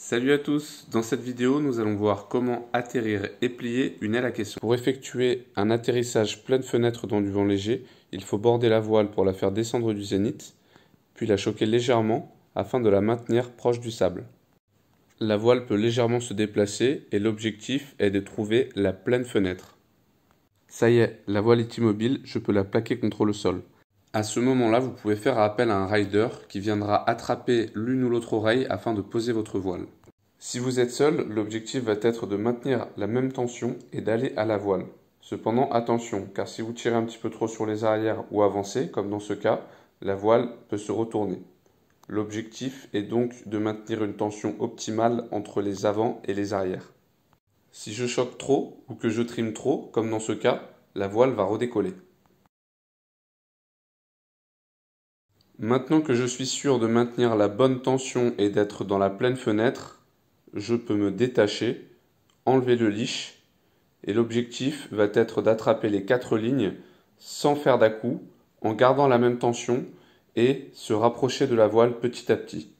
Salut à tous, dans cette vidéo nous allons voir comment atterrir et plier une aile à caisson. Pour effectuer un atterrissage pleine fenêtre dans du vent léger, il faut border la voile pour la faire descendre du zénith, puis la choquer légèrement afin de la maintenir proche du sable. La voile peut légèrement se déplacer et l'objectif est de trouver la pleine fenêtre. Ça y est, la voile est immobile, je peux la plaquer contre le sol. À ce moment-là, vous pouvez faire appel à un rider qui viendra attraper l'une ou l'autre oreille afin de poser votre voile. Si vous êtes seul, l'objectif va être de maintenir la même tension et d'aller à la voile. Cependant, attention, car si vous tirez un petit peu trop sur les arrières ou avancez, comme dans ce cas, la voile peut se retourner. L'objectif est donc de maintenir une tension optimale entre les avants et les arrières. Si je choque trop ou que je trime trop, comme dans ce cas, la voile va redécoller. Maintenant que je suis sûr de maintenir la bonne tension et d'être dans la pleine fenêtre, je peux me détacher, enlever le leash, et l'objectif va être d'attraper les 4 lignes sans faire d'à-coup, en gardant la même tension et se rapprocher de la voile petit à petit.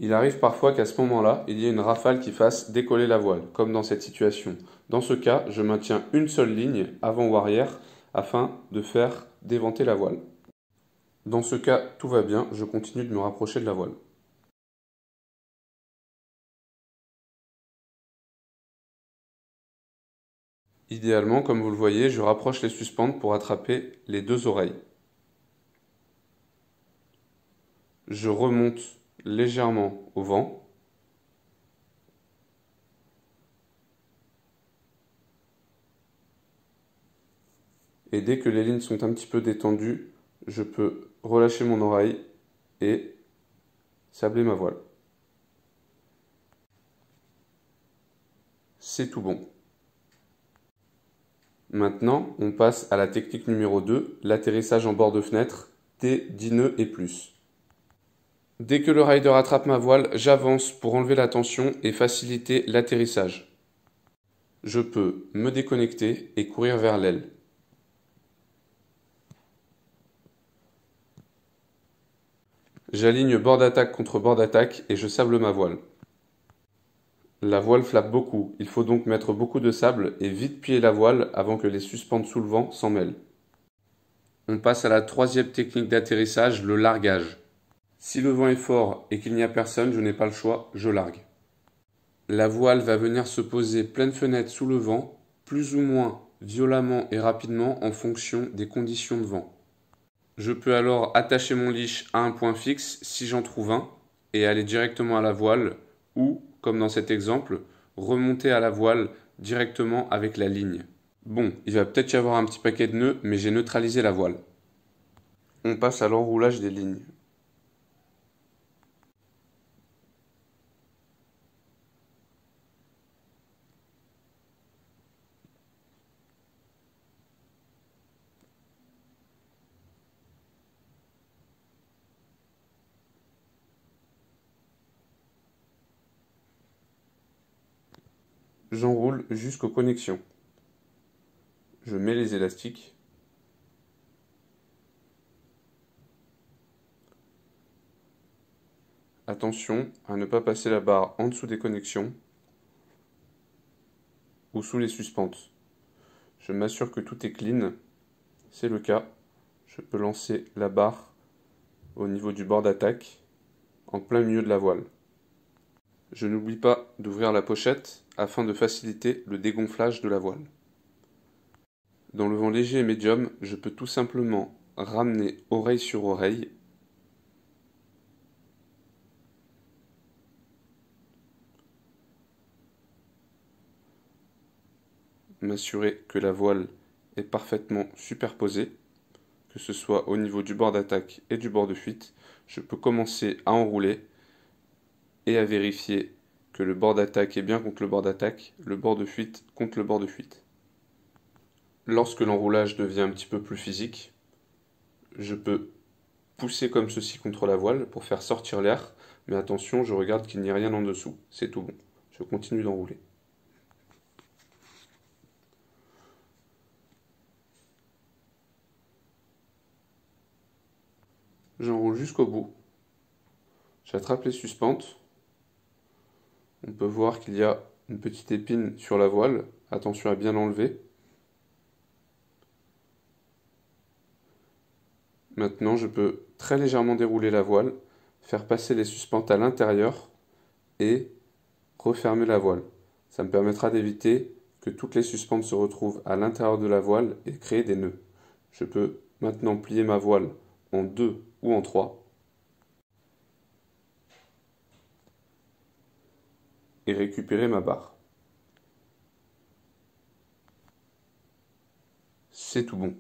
Il arrive parfois qu'à ce moment-là, il y ait une rafale qui fasse décoller la voile, comme dans cette situation. Dans ce cas, je maintiens une seule ligne, avant ou arrière, afin de faire déventer la voile. Dans ce cas, tout va bien, je continue de me rapprocher de la voile. Idéalement, comme vous le voyez, je rapproche les suspentes pour attraper les deux oreilles. Je remonte légèrement au vent. Et dès que les lignes sont un petit peu détendues, je peux relâcher mon oreille et sabler ma voile. C'est tout bon. Maintenant, on passe à la technique numéro 2, l'atterrissage en bord de fenêtre, T10 nœuds et plus. Dès que le rider attrape ma voile, j'avance pour enlever la tension et faciliter l'atterrissage. Je peux me déconnecter et courir vers l'aile. J'aligne bord d'attaque contre bord d'attaque et je sable ma voile. La voile flappe beaucoup, il faut donc mettre beaucoup de sable et vite plier la voile avant que les suspentes sous le vent s'en mêlent. On passe à la troisième technique d'atterrissage, le largage. Si le vent est fort et qu'il n'y a personne, je n'ai pas le choix, je largue. La voile va venir se poser pleine fenêtre sous le vent, plus ou moins violemment et rapidement en fonction des conditions de vent. Je peux alors attacher mon leash à un point fixe si j'en trouve un et aller directement à la voile ou, comme dans cet exemple, remonter à la voile directement avec la ligne. Bon, il va peut-être y avoir un petit paquet de nœuds, mais j'ai neutralisé la voile. On passe à l'enroulage des lignes. J'enroule jusqu'aux connexions. Je mets les élastiques. Attention à ne pas passer la barre en dessous des connexions ou sous les suspentes. Je m'assure que tout est clean. C'est le cas. Je peux lancer la barre au niveau du bord d'attaque en plein milieu de la voile. Je n'oublie pas d'ouvrir la pochette afin de faciliter le dégonflage de la voile. Dans le vent léger et médium, je peux tout simplement ramener oreille sur oreille m'assurer que la voile est parfaitement superposée, que ce soit au niveau du bord d'attaque et du bord de fuite. Je peux commencer à enrouler et à vérifier que le bord d'attaque est bien contre le bord d'attaque, le bord de fuite contre le bord de fuite. Lorsque l'enroulage devient un petit peu plus physique, je peux pousser comme ceci contre la voile pour faire sortir l'air, mais attention, je regarde qu'il n'y ait rien en dessous, c'est tout bon. Je continue d'enrouler. j'enroule jusqu'au bout. J'attrape les suspentes. On peut voir qu'il y a une petite épine sur la voile. Attention à bien l'enlever. Maintenant, je peux très légèrement dérouler la voile, faire passer les suspentes à l'intérieur et refermer la voile. Ça me permettra d'éviter que toutes les suspentes se retrouvent à l'intérieur de la voile et créer des nœuds. Je peux maintenant plier ma voile en 2 ou en 3 et récupérer ma barre. C'est tout bon.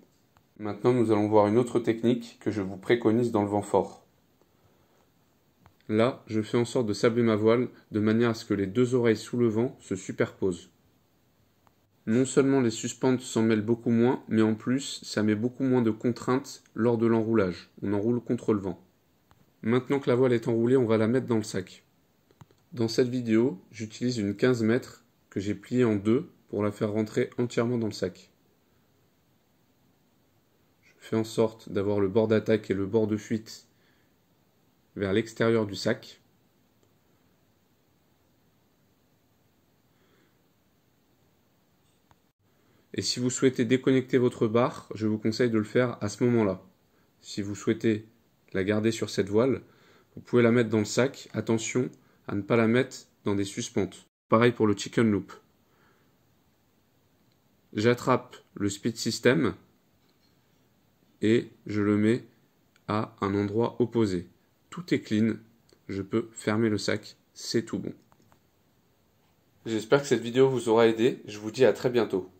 Maintenant, nous allons voir une autre technique que je vous préconise dans le vent fort. Là, je fais en sorte de sabler ma voile de manière à ce que les deux oreilles sous le vent se superposent. Non seulement les suspentes s'en mêlent beaucoup moins, mais en plus, ça met beaucoup moins de contraintes lors de l'enroulage. On enroule contre le vent. Maintenant que la voile est enroulée, on va la mettre dans le sac. Dans cette vidéo, j'utilise une 15 mètres que j'ai pliée en 2 pour la faire rentrer entièrement dans le sac. Je fais en sorte d'avoir le bord d'attaque et le bord de fuite vers l'extérieur du sac. Et si vous souhaitez déconnecter votre barre, je vous conseille de le faire à ce moment-là. Si vous souhaitez la garder sur cette voile, vous pouvez la mettre dans le sac. Attention à ne pas la mettre dans des suspentes. Pareil pour le chicken loop. J'attrape le speed system et je le mets à un endroit opposé. Tout est clean, je peux fermer le sac, c'est tout bon. J'espère que cette vidéo vous aura aidé, je vous dis à très bientôt.